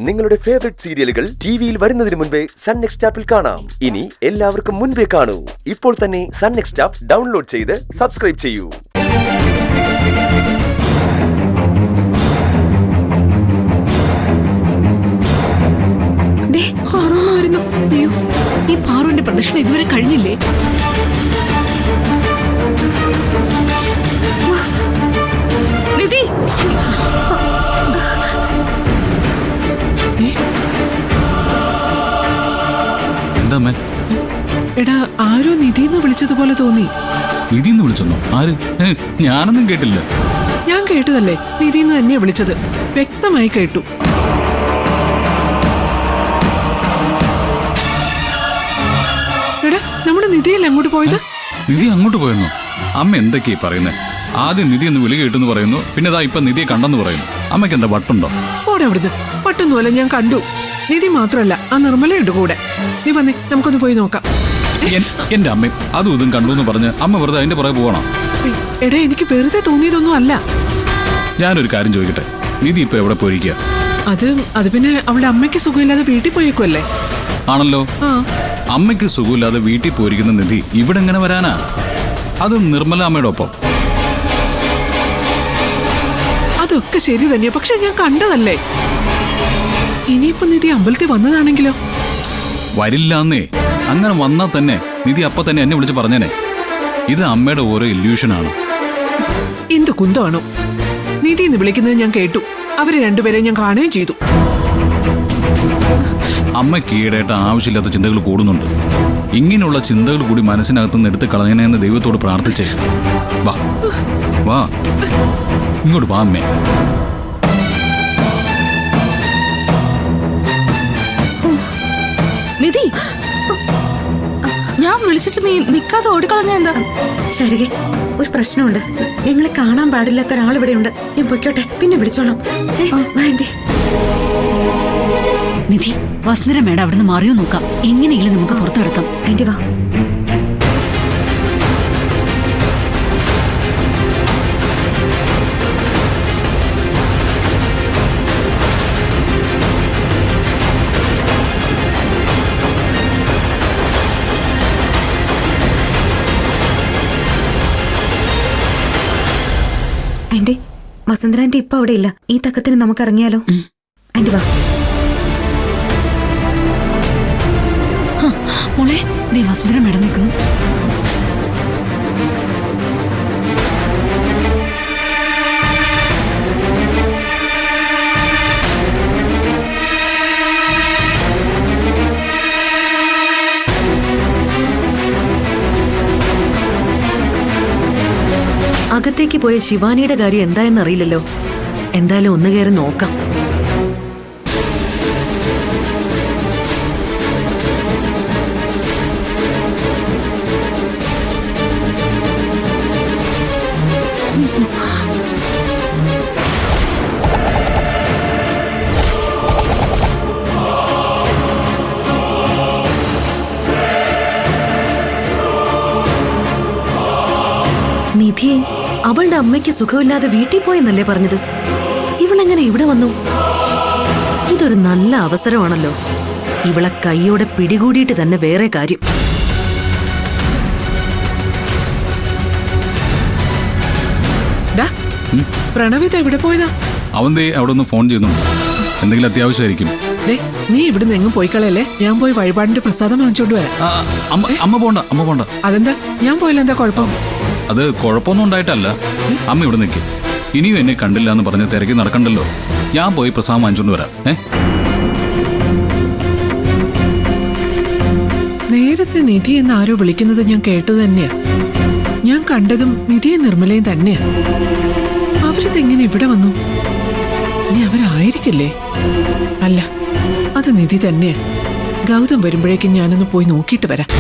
നിങ്ങളുടെ ഫേവറേറ്റ് സീരിയലുകൾ ടിവിയിൽ വരുന്നതിന് മുൻപേ സൺ നെക്സ്റ്റ് ആപ്പിൽ കാണാം. ഇനി എല്ലാവർക്കും മുൻപേ കാണൂ. ഇപ്പോൾ തന്നെ സൺ നെക്സ്റ്റ് ആപ്പ് ഡൗൺലോഡ് ചെയ്ത് സബ്സ്ക്രൈബ് ചെയ്യൂ. ഈ പാറുവിന്റെ പ്രദർശനം ഇതുവരെ കഴിഞ്ഞില്ലേ? നിധി, എന്താ എടാ, ആരോ നിധിന്ന് വിളിച്ചതുപോലെ തോന്നി. നിധിന്ന് വിളിച്ചെന്നോ? ആര്? ഞാനൊന്നും കേട്ടില്ല. ഞാൻ കേട്ടതല്ലേ, നിധിന്ന് തന്നെയാ വിളിച്ചത്. വ്യക്തമായി കേട്ടു. എടാ, നമ്മുടെ നിധിയല്ലേ അങ്ങോട്ട് പോയത്? നിധി അങ്ങോട്ട് പോയെന്നോ? അമ്മ എന്തൊക്കെയാ പറയുന്നേ? ആദ്യം നിധി എന്ന് വിളി കേട്ടെന്ന് പറയുന്നു, പിന്നെ ഇതാ ഇപ്പൊ നിധിയെ കണ്ടെന്ന് പറയുന്നു. അമ്മയ്ക്ക് എന്താ വട്ടുണ്ടോ? ഓടെ അവിടുന്ന്. വട്ടൊന്നുമല്ല, ഞാൻ കണ്ടു. നിധി മാത്രമല്ല, ആ നിർമ്മലയുണ്ട് കൂടെ. നീ വന്നേ, നമുക്കൊന്ന് പോയി നോക്കാം. എന്റെ അമ്മ അതും ഇതും കണ്ടു എന്ന് പറഞ്ഞ് അമ്മ വെറുതെ അതിന്റെ പുറകെ പോകണം. എടാ, എനിക്ക് വെറുതെ തോന്നിയതൊന്നും അല്ല. ഞാനൊരു കാര്യം ചോദിക്കട്ടെ, നിധി ഇപ്പൊ എവിടെ പോയിരിക്കുക? അത് പിന്നെ അവളുടെ അമ്മയ്ക്ക് സുഖമില്ലാതെ വീട്ടിൽ പോയേക്കുമല്ലേ? ആണല്ലോ. അമ്മയ്ക്ക് സുഖമില്ലാതെ വീട്ടിൽ പോയിരിക്കുന്ന നിധി ഇവിടെ എങ്ങനെ വരാനാ? അത് നിർമ്മല അമ്മയുടെ ഒപ്പം. അതൊക്കെ ശരി തന്നെയാ, പക്ഷെ ഞാൻ കണ്ടതല്ലേ. ഇനിയിപ്പോ നിധി അമ്പലത്തിൽ വന്നതാണെങ്കിലോ? വരില്ലാന്നേ. അങ്ങനെ വന്നാൽ തന്നെ നിധി അപ്പൊ തന്നെ എന്നെ വിളിച്ച് പറഞ്ഞേനെ. ഇത് അമ്മയുടെ ഓരോ ഇല്യൂഷനാണ്. എന്ത് കുന്തമാണോ? നിധി എന്ന് വിളിക്കുന്നത് ഞാൻ കേട്ടു. അവരെ രണ്ടുപേരെയും ഞാൻ കാണുകയും ചെയ്തു. അമ്മയ്ക്ക് ഈയിടെയായിട്ട് ആവശ്യമില്ലാത്ത ചിന്തകൾ കൂടുന്നുണ്ട്. ഇങ്ങനെയുള്ള ചിന്തകൾ കൂടി മനസ്സിനകത്തുനിന്ന് എടുത്ത് കളയണേന്ന് ദൈവത്തോട് പ്രാർത്ഥിച്ചേ. വാ വാ, ഇങ്ങോട്ട് വാ അമ്മേ. നിധി, ഞാൻ വിളിച്ചിട്ട് നീ നിക്കാതെ ഓടിക്കളഞ്ഞ എന്താ? ശരികെ, ഒരു പ്രശ്നമുണ്ട്. ഞങ്ങളെ കാണാൻ പാടില്ലാത്ത ഒരാൾ ഇവിടെ ഉണ്ട്. ഞാൻ പൊയ്ക്കോട്ടെ, പിന്നെ വിളിച്ചോളാം. വേണ്ടേ? നിധി, വസുന്ധര മേഡം അവിടുന്ന് മാറിയോ നോക്കാം. എങ്ങനെയെങ്കിലും നമുക്ക് പുറത്തെടുക്കാം. ആന്റി വാ. ആന്റി, വസുന്ധര ആന്റി ഇപ്പൊ അവിടെ ഇല്ല. ഈ തക്കത്തിന് നമുക്ക് ഇറങ്ങിയാലോ? ആന്റി വാ. മോളെ, ദേ വസുന്ധര മേഡം നിൽക്കുന്നു. അകത്തേക്ക് പോയ ശിവാനിയുടെ കാര്യം എന്തായെന്നറിയില്ലല്ലോ. എന്തായാലും ഒന്ന് കയറി നോക്കാം. നിധിയെ അവളുടെ അമ്മയ്ക്ക് സുഖമില്ലാതെ വീട്ടിൽ പോയെന്നല്ലേ പറഞ്ഞത്? ഇവളെങ്ങനെ ഇവിടെ വന്നു? ഇതൊരു നല്ല അവസരമാണല്ലോ. ഇവളെ കൈയോടെ പിടികൂടിയിട്ട് തന്നെ വേറെ കാര്യം. പ്രണവിത എവിടെ പോയതാ? അവൻ അവിടെ ഒന്ന് ഫോൺ ചെയ്യുന്നു. എന്തെങ്കിലും അത്യാവശ്യമായിരിക്കും. നീ ഇവിടുന്ന് എങ്ങും പോയിക്കളയല്ലേ. ഞാൻ പോയി വഴിപാടിന്റെ പ്രസാദം വാങ്ങിച്ചോണ്ട് വരാം. അമ്മ പോണ്ട. അതെന്താ? ഞാൻ പോയില്ല, എന്താ കുഴപ്പം? അത് കുഴപ്പമൊന്നും ഉണ്ടായിട്ടല്ല. അമ്മ ഇവിടെ നിൽക്കും. ഇനിയും എന്നെ കണ്ടില്ല എന്ന് പറഞ്ഞ് തിരക്കി നടക്കണ്ടല്ലോ. ഞാൻ പോയി പ്രസാദം വാങ്ങിച്ചോണ്ട് വരാം. നേരത്തെ നിധി എന്ന് ആരോ വിളിക്കുന്നത് ഞാൻ കേട്ടത് തന്നെയാ. ഞാൻ കണ്ടതും നിധിയും നിർമ്മലയും തന്നെയാ. അവരിതെങ്ങനെ ഇവിടെ വന്നു? ഇനി അവരായിരിക്കില്ലേ? അല്ല, അത് നിധി തന്നെയാ. ഗൗതം വരുമ്പോഴേക്കും ഞാനൊന്ന് പോയി നോക്കിയിട്ട് വരാം.